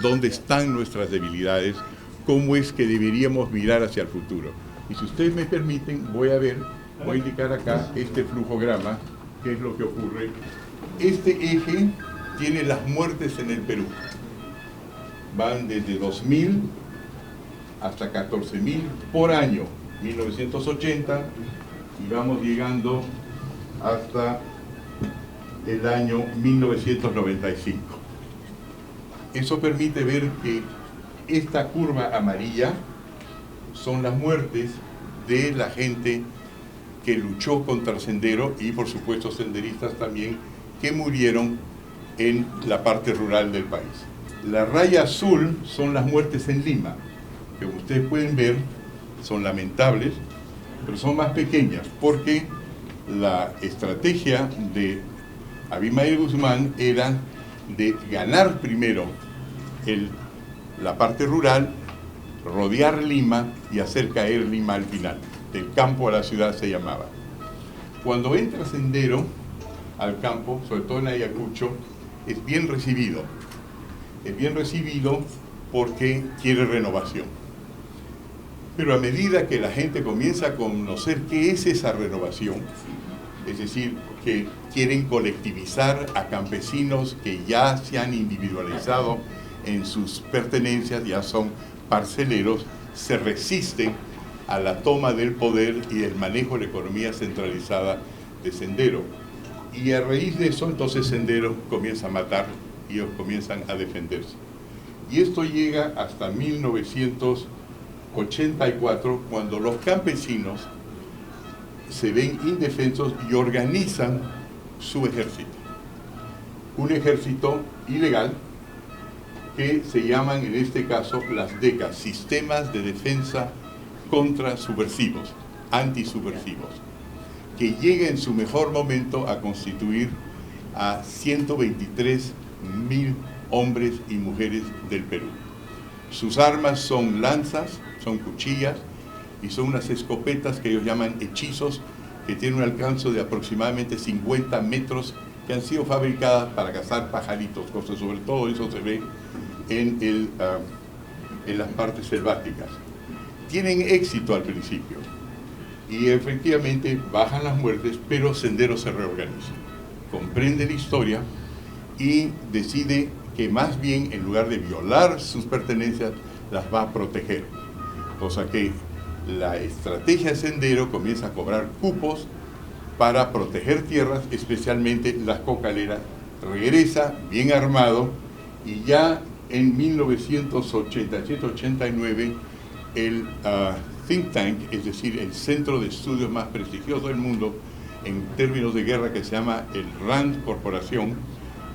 dónde están nuestras debilidades, cómo es que deberíamos mirar hacia el futuro. Y si ustedes me permiten, voy a indicar acá este flujograma, qué es lo que ocurre. Este eje tiene las muertes en el Perú. Van desde 2000 hasta 14.000 por año, 1980, y vamos llegando hasta el año 1995. Eso permite ver que esta curva amarilla son las muertes de la gente que luchó contra el sendero y por supuesto senderistas también que murieron en la parte rural del país. La raya azul son las muertes en Lima, que como ustedes pueden ver son lamentables, pero son más pequeñas porque la estrategia de Abimael Guzmán era de ganar primero la parte rural, rodear Lima y hacer caer Lima al final. Del campo a la ciudad se llamaba. Cuando entra Sendero al campo, sobre todo en Ayacucho, es bien recibido. Es bien recibido porque quiere renovación. Pero a medida que la gente comienza a conocer qué es esa renovación, es decir, que quieren colectivizar a campesinos que ya se han individualizado en sus pertenencias, ya son parceleros, se resisten a la toma del poder y el manejo de la economía centralizada de Sendero. Y a raíz de eso, entonces Sendero comienza a matar y ellos comienzan a defenderse. Y esto llega hasta 1984, cuando los campesinos se ven indefensos y organizan su ejército. Un ejército ilegal que se llaman en este caso las DECA, Sistemas de Defensa contra Subversivos, Antisubversivos, que llega en su mejor momento a constituir a 123.000 hombres y mujeres del Perú. Sus armas son lanzas, son cuchillas y son unas escopetas que ellos llaman hechizos, que tienen un alcance de aproximadamente 50 metros, que han sido fabricadas para cazar pajaritos, cosas, sobre todo eso se ve en las partes selváticas. Tienen éxito al principio y efectivamente bajan las muertes, pero Sendero se reorganiza, comprende la historia y decide que más bien en lugar de violar sus pertenencias las va a proteger, cosa que la estrategia de Sendero comienza a cobrar cupos para proteger tierras, especialmente las cocaleras. Regresa bien armado y ya en 1987-89 el think tank, es decir, el centro de estudios más prestigioso del mundo en términos de guerra, que se llama el RAND Corporación,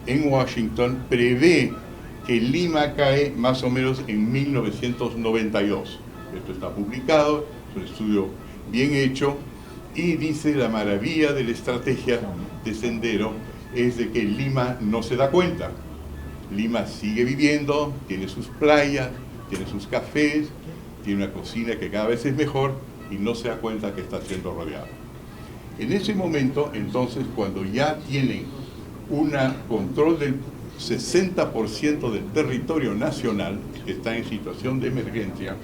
en Washington, prevé que Lima cae más o menos en 1992. Esto está publicado, es un estudio bien hecho, y dice la maravilla de la estrategia de Sendero es de que Lima no se da cuenta. Lima sigue viviendo, tiene sus playas, tiene sus cafés, tiene una cocina que cada vez es mejor y no se da cuenta que está siendo rodeado. En ese momento, entonces, cuando ya tienen un control del 60% del territorio nacional, que está en situación de emergencia,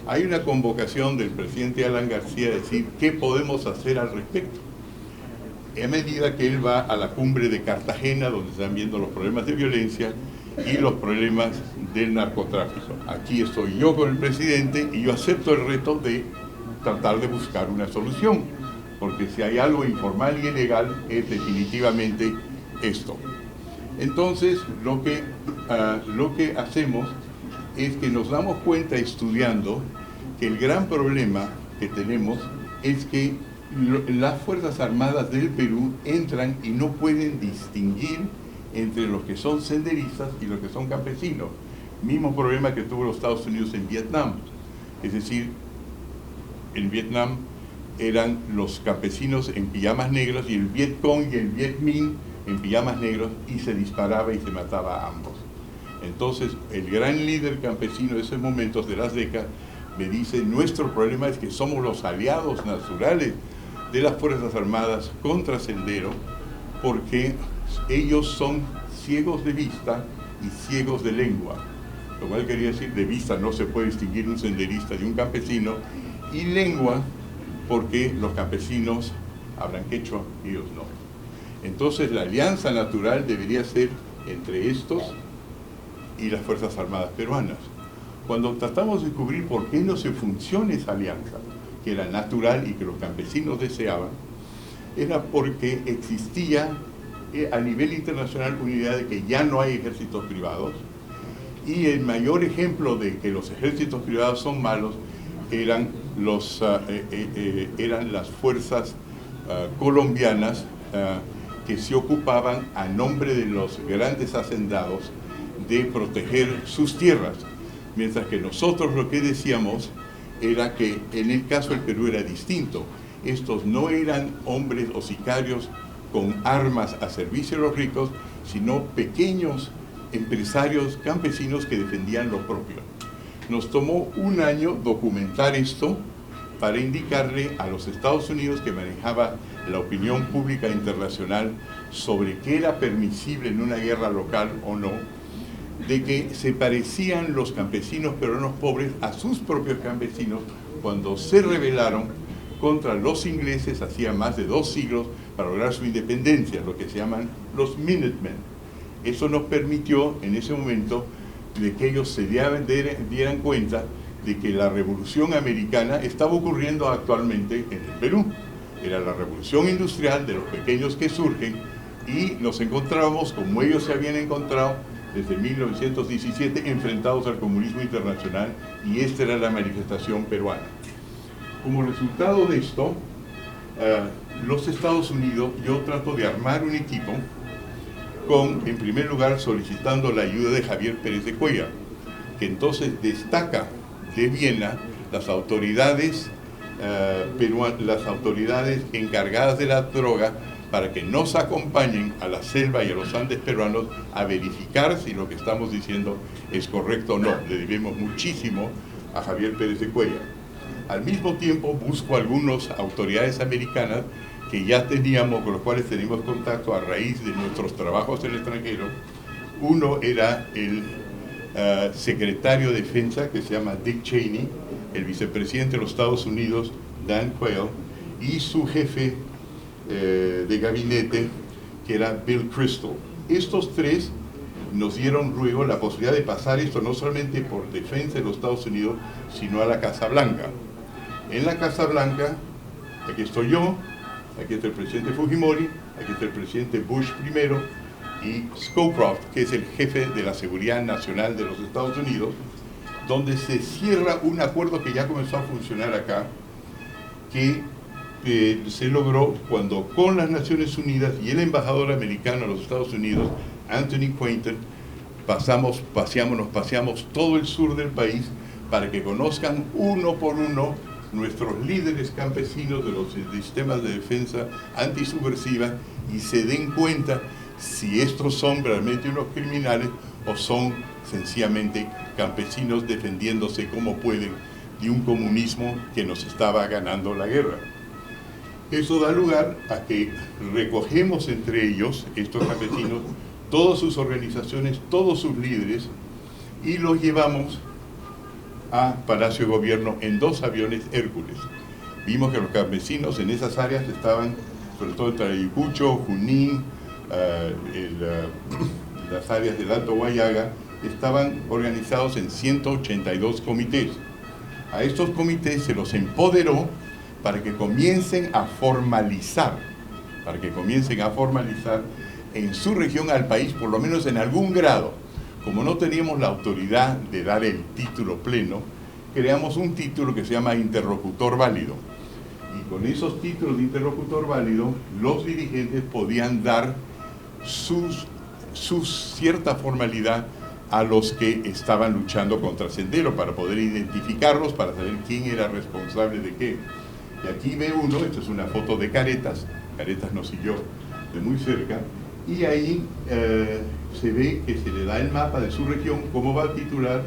hay una convocación del presidente Alan García a decir qué podemos hacer al respecto. A medida que él va a la cumbre de Cartagena, donde están viendo los problemas de violencia y los problemas del narcotráfico. Aquí estoy yo con el presidente y yo acepto el reto de tratar de buscar una solución, porque si hay algo informal y ilegal es definitivamente esto. Entonces, lo que hacemos es que nos damos cuenta estudiando que el gran problema que tenemos es que las Fuerzas Armadas del Perú entran y no pueden distinguir entre los que son senderistas y los que son campesinos. Mismo problema que tuvo los Estados Unidos en Vietnam. Es decir, en Vietnam eran los campesinos en pijamas negros y el Viet Cong y el Viet Minh en pijamas negros, y se disparaba y se mataba a ambos. Entonces, el gran líder campesino de esos momentos de las décadas me dice, nuestro problema es que somos los aliados naturales de las Fuerzas Armadas contra Sendero, porque ellos son ciegos de vista y ciegos de lengua. lo cual quería decir de vista no se puede distinguir un senderista de un campesino, y lengua, porque los campesinos hablan quechua y ellos no. Entonces la alianza natural debería ser entre estos y las Fuerzas Armadas peruanas. Cuando tratamos de descubrir por qué no se funciona esa alianza, que era natural y que los campesinos deseaban, era porque existía a nivel internacional una idea de que ya no hay ejércitos privados, y el mayor ejemplo de que los ejércitos privados son malos eran las fuerzas colombianas que se ocupaban a nombre de los grandes hacendados de proteger sus tierras, mientras que nosotros lo que decíamos era que en el caso del Perú era distinto. Estos no eran hombres o sicarios con armas a servicio de los ricos, sino pequeños empresarios campesinos que defendían lo propio. Nos tomó un año documentar esto para indicarle a los Estados Unidos, que manejaba la opinión pública internacional sobre qué era permisible en una guerra local o no, de que se parecían los campesinos peruanos pobres a sus propios campesinos cuando se rebelaron contra los ingleses hacía más de 2 siglos para lograr su independencia, lo que se llaman los Minutemen. Eso nos permitió en ese momento de que ellos se dieran cuenta de que la revolución americana estaba ocurriendo actualmente en el Perú. Era la revolución industrial de los pequeños que surgen, y nos encontrábamos como ellos se habían encontrado desde 1917 enfrentados al comunismo internacional, y esta era la manifestación peruana. Como resultado de esto, los Estados Unidos, yo trato de armar un equipo en primer lugar, solicitando la ayuda de Javier Pérez de Cuellar, que entonces destaca de Viena las autoridades las autoridades encargadas de la droga, para que nos acompañen a la selva y a los Andes peruanos a verificar si lo que estamos diciendo es correcto o no. Le debemos muchísimo a Javier Pérez de Cuellar. Al mismo tiempo busco algunas autoridades americanas que ya teníamos, con los cuales tenemos contacto a raíz de nuestros trabajos en el extranjero. Uno era el secretario de Defensa, que se llama Dick Cheney, el vicepresidente de los Estados Unidos, Dan Quayle, y su jefe de gabinete, que era Bill Kristol. Estos tres nos dieron luego la posibilidad de pasar esto no solamente por defensa de los Estados Unidos, sino a la Casa Blanca. En la Casa Blanca, aquí estoy yo, aquí está el presidente Fujimori, aquí está el presidente Bush primero, y Scowcroft, que es el jefe de la Seguridad Nacional de los Estados Unidos, donde se cierra un acuerdo que ya comenzó a funcionar acá, que se logró cuando con las Naciones Unidas y el embajador americano a los Estados Unidos, Anthony Quainton, nos paseamos todo el sur del país para que conozcan uno por uno nuestros líderes campesinos de los sistemas de defensa antisubversiva y se den cuenta si estos son realmente unos criminales o son sencillamente campesinos defendiéndose como pueden de un comunismo que nos estaba ganando la guerra. Eso da lugar a que recogemos entre ellos, estos campesinos, todas sus organizaciones, todos sus líderes, y los llevamos a Palacio de Gobierno en 2 aviones Hércules. Vimos que los campesinos en esas áreas estaban, sobre todo entre Ayacucho, Junín, las áreas del Alto Guayaga, estaban organizados en 182 comités. A estos comités se los empoderó para que comiencen a formalizar, en su región al país, por lo menos en algún grado. Como no teníamos la autoridad de dar el título pleno, creamos un título que se llama interlocutor válido. Y con esos títulos de interlocutor válido, los dirigentes podían dar su cierta formalidad a los que estaban luchando contra Sendero, para poder identificarlos, para saber quién era responsable de qué. Y aquí ve uno, esto es una foto de Caretas nos siguió de muy cerca, y ahí se ve que se le da el mapa de su región, cómo va a titular,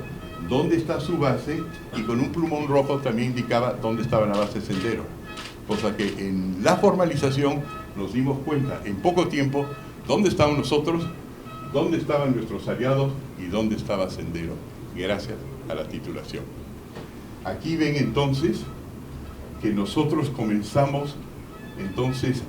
dónde está su base, y con un plumón rojo también indicaba dónde estaba la base Sendero. Cosa que en la formalización nos dimos cuenta en poco tiempo dónde estaban nosotros, dónde estaban nuestros aliados y dónde estaba Sendero. gracias a la titulación. Aquí ven entonces que nosotros comenzamos entonces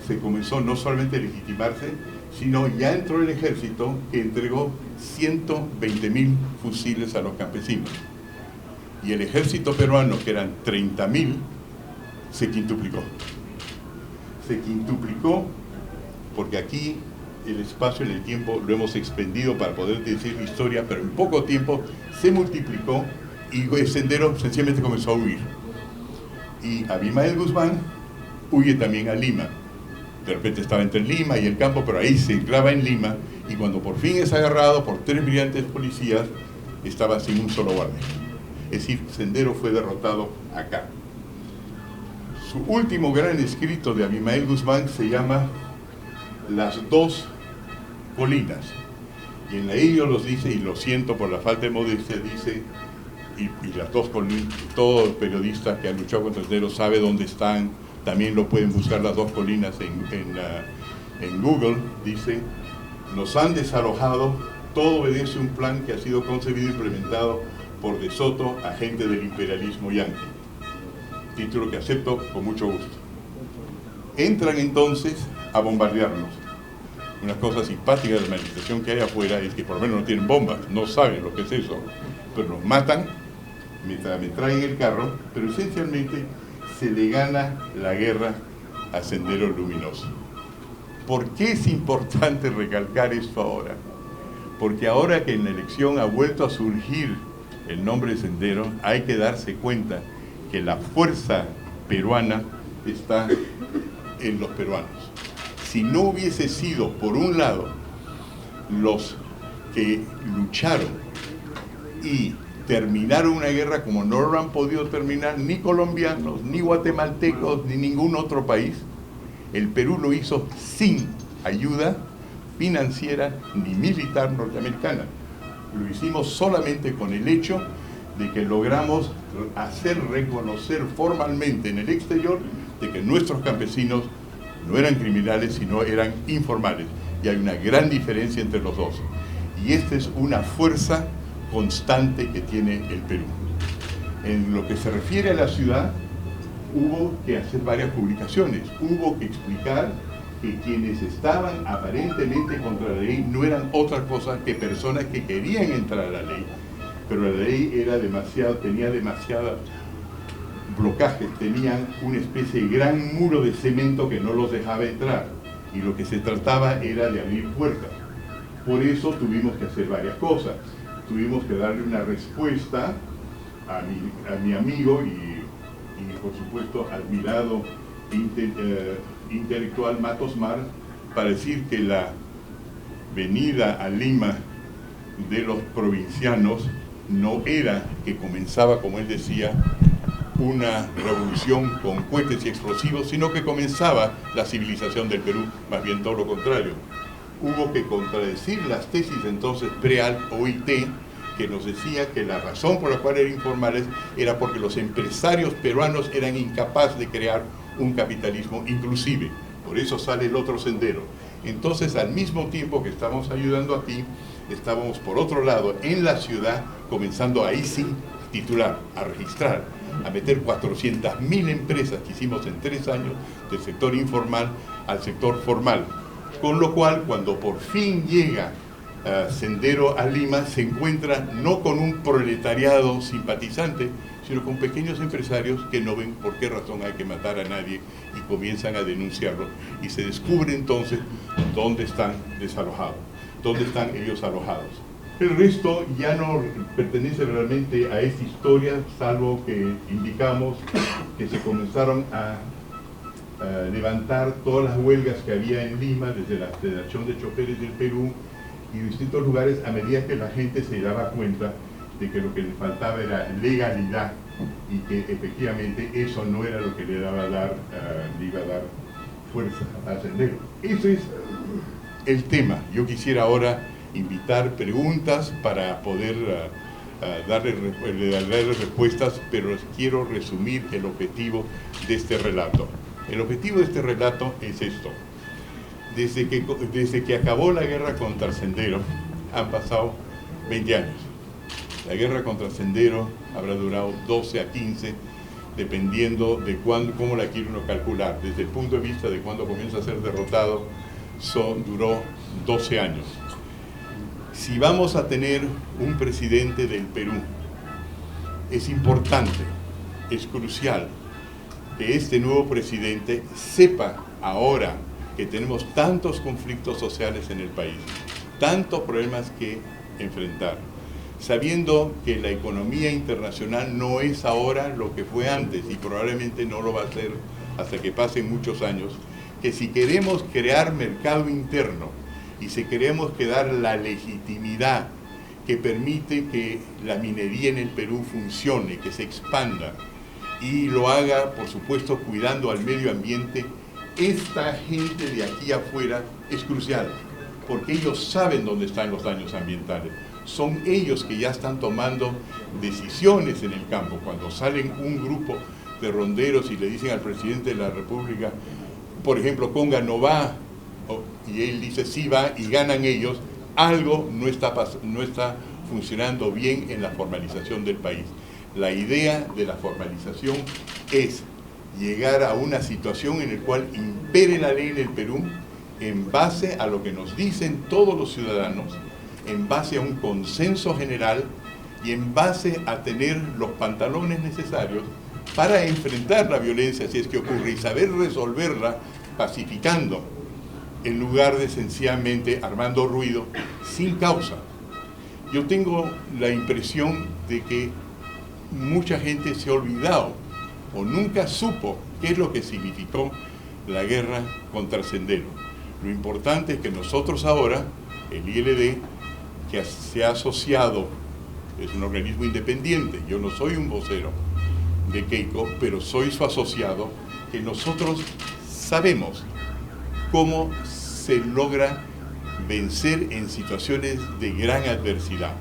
se comenzó no solamente a legitimarse, sino ya entró el ejército que entregó 120.000 fusiles a los campesinos. Y el ejército peruano, que eran 30.000, se quintuplicó. Se quintuplicó porque aquí el espacio y el tiempo lo hemos expendido para poder decir la historia, pero en poco tiempo se multiplicó y el Sendero sencillamente comenzó a huir. Y Abimael Guzmán huye también a Lima. De repente estaba entre Lima y el campo, pero ahí se enclava en Lima, y cuando por fin es agarrado por 3 brillantes policías, estaba sin un solo guardia. Es decir, Sendero fue derrotado acá. Su último gran escrito de Abimael Guzmán se llama Las dos colinas. Y en ello los dice, y lo siento por la falta de modestia, dice, y las dos colinas, todo periodista que ha luchado contra Sendero sabe dónde están, también lo pueden buscar, las dos colinas en Google, dice, nos han desalojado, todo obedece a un plan que ha sido concebido e implementado por De Soto, agente del imperialismo yanqui. Título que acepto con mucho gusto. Entran entonces a bombardearnos. Una cosa simpática de la manifestación que hay afuera es que por lo menos no tienen bombas, no saben lo que es eso, pero nos matan mientras me traen el carro, pero esencialmente se le gana la guerra a Sendero Luminoso. ¿Por qué es importante recalcar esto ahora? Porque ahora que en la elección ha vuelto a surgir el nombre de Sendero, hay que darse cuenta que la fuerza peruana está en los peruanos. Si no hubiese sido, por un lado, los que lucharon y terminaron una guerra como no lo han podido terminar ni colombianos, ni guatemaltecos, ni ningún otro país, el Perú lo hizo sin ayuda financiera ni militar norteamericana. Lo hicimos solamente con el hecho de que logramos hacer reconocer formalmente en el exterior de que nuestros campesinos no eran criminales, sino eran informales. Y hay una gran diferencia entre los dos. Y esta es una fuerza constante que tiene el Perú. En lo que se refiere a la ciudad, hubo que hacer varias publicaciones. Hubo que explicar que quienes estaban aparentemente contra la ley no eran otra cosa que personas que querían entrar a la ley, pero la ley era tenía demasiados blocajes, tenían una especie de gran muro de cemento que no los dejaba entrar, y lo que se trataba era de abrir puertas. Por eso tuvimos que hacer varias cosas. Tuvimos que darle una respuesta a mi amigo y por supuesto admirado intelectual Matos Mar, para decir que la venida a Lima de los provincianos no era que comenzaba, como él decía, una revolución con cohetes y explosivos, sino que comenzaba la civilización del Perú, más bien todo lo contrario. Hubo que contradecir las tesis entonces pre-OIT, que nos decía que la razón por la cual eran informales era porque los empresarios peruanos eran incapaces de crear un capitalismo inclusive. Por eso sale el otro Sendero. Entonces, al mismo tiempo que estamos ayudando aquí, estábamos por otro lado en la ciudad comenzando ahí sí titular, a registrar, a meter 400.000 empresas que hicimos en 3 años del sector informal al sector formal. Con lo cual, cuando por fin llega Sendero a Lima, se encuentra no con un proletariado simpatizante, sino con pequeños empresarios que no ven por qué razón hay que matar a nadie y comienzan a denunciarlo. Y se descubre entonces dónde están desalojados, dónde están ellos alojados. El resto ya no pertenece realmente a esta historia, salvo que indicamos que se comenzaron a levantar todas las huelgas que había en Lima, desde la Federación de Choferes del Perú y distintos lugares, a medida que la gente se daba cuenta de que lo que le faltaba era legalidad y que efectivamente eso no era lo que le iba a dar fuerza a Sendero. Ese es el tema. Yo quisiera ahora invitar preguntas para poder darle respuestas, pero quiero resumir el objetivo de este relato. El objetivo de este relato es esto. Desde que acabó la guerra contra Sendero, han pasado 20 años. La guerra contra Sendero habrá durado 12 a 15, dependiendo de cómo la quiere uno calcular. Desde el punto de vista de cuando comienza a ser derrotado, duró 12 años. Si vamos a tener un presidente del Perú, es importante, es crucial, que este nuevo presidente sepa ahora que tenemos tantos conflictos sociales en el país, tantos problemas que enfrentar, sabiendo que la economía internacional no es ahora lo que fue antes y probablemente no lo va a ser hasta que pasen muchos años, que si queremos crear mercado interno y si queremos dar la legitimidad que permite que la minería en el Perú funcione, que se expanda y lo haga, por supuesto, cuidando al medio ambiente, esta gente de aquí afuera es crucial, porque ellos saben dónde están los daños ambientales. Son ellos que ya están tomando decisiones en el campo. Cuando salen un grupo de ronderos y le dicen al presidente de la República, por ejemplo, Conga no va, y él dice sí va, y ganan ellos, algo no está funcionando bien en la formalización del país. La idea de la formalización es llegar a una situación en la cual impere la ley en el Perú en base a lo que nos dicen todos los ciudadanos, en base a un consenso general y en base a tener los pantalones necesarios para enfrentar la violencia si es que ocurre y saber resolverla pacificando en lugar de sencillamente armando ruido sin causa. Yo tengo la impresión de que mucha gente se ha olvidado o nunca supo qué es lo que significó la guerra contra Sendero. Lo importante es que nosotros ahora, el ILD, que se ha asociado, es un organismo independiente, yo no soy un vocero de Keiko, pero soy su asociado, que nosotros sabemos cómo se logra vencer en situaciones de gran adversidad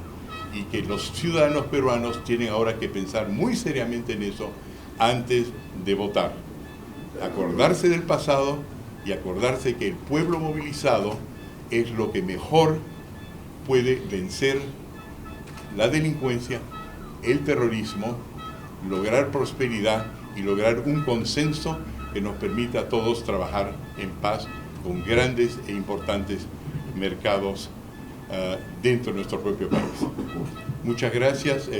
y que los ciudadanos peruanos tienen ahora que pensar muy seriamente en eso antes de votar. Acordarse del pasado y acordarse que el pueblo movilizado es lo que mejor puede vencer la delincuencia, el terrorismo, lograr prosperidad y lograr un consenso que nos permita a todos trabajar en paz con grandes e importantes mercados dentro de nuestro propio país. Muchas gracias,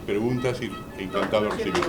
preguntas y encantado de recibir.